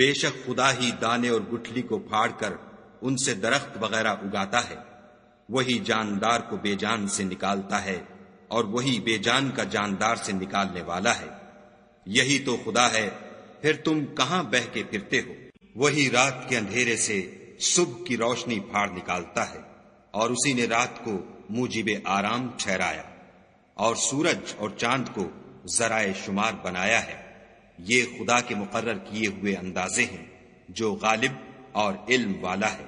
بے شک خدا ہی دانے اور گٹھلی کو پھاڑ کر ان سے درخت وغیرہ اگاتا ہے، وہی جاندار کو بے جان سے نکالتا ہے اور وہی بے جان کا جاندار سے نکالنے والا ہے۔ یہی تو خدا ہے، پھر تم کہاں بہہ کے پھرتے ہو؟ وہی رات کے اندھیرے سے صبح کی روشنی پھاڑ نکالتا ہے، اور اسی نے رات کو موجب آرام ٹھہرایا اور سورج اور چاند کو ذرائع شمار بنایا ہے۔ یہ خدا کے مقرر کیے ہوئے اندازے ہیں جو غالب اور علم والا ہے۔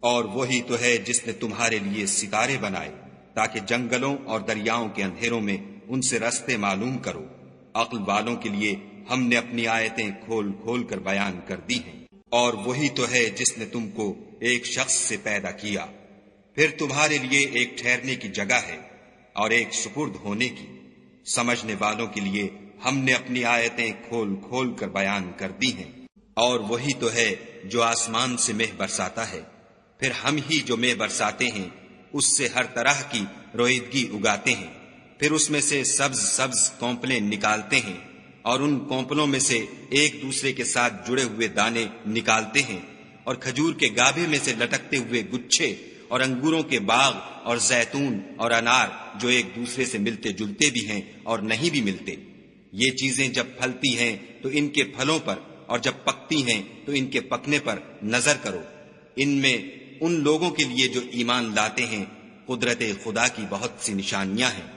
اور وہی تو ہے جس نے تمہارے لیے ستارے بنائے تاکہ جنگلوں اور دریاؤں کے اندھیروں میں ان سے رستے معلوم کرو۔ عقل والوں کے لیے ہم نے اپنی آیتیں کھول کھول کر بیان کر دی ہیں۔ اور وہی تو ہے جس نے تم کو ایک شخص سے پیدا کیا، پھر تمہارے لیے ایک ٹھہرنے کی جگہ ہے اور ایک سپرد ہونے کی۔ سمجھنے والوں کے لیے ہم نے اپنی آیتیں کھول کھول کر بیان کر دی ہیں۔ اور وہی تو ہے جو آسمان سے مہ برساتا ہے، پھر ہم ہی جو مہ برساتے ہیں اس سے ہر طرح کی رویدگی اگاتے ہیں، پھر اس میں سے سبز سبز کونپلیں نکالتے ہیں، اور ان کونپلوں میں سے ایک دوسرے کے ساتھ جڑے ہوئے دانے نکالتے ہیں، اور کھجور کے گابھے میں سے لٹکتے ہوئے گچھے، اور انگوروں کے باغ اور زیتون اور انار جو ایک دوسرے سے ملتے جلتے بھی ہیں اور نہیں بھی ملتے۔ یہ چیزیں جب پھلتی ہیں تو ان کے پھلوں پر، اور جب پکتی ہیں تو ان کے پکنے پر نظر کرو۔ ان میں ان لوگوں کے لیے جو ایمان لاتے ہیں قدرت خدا کی بہت سی نشانیاں ہیں۔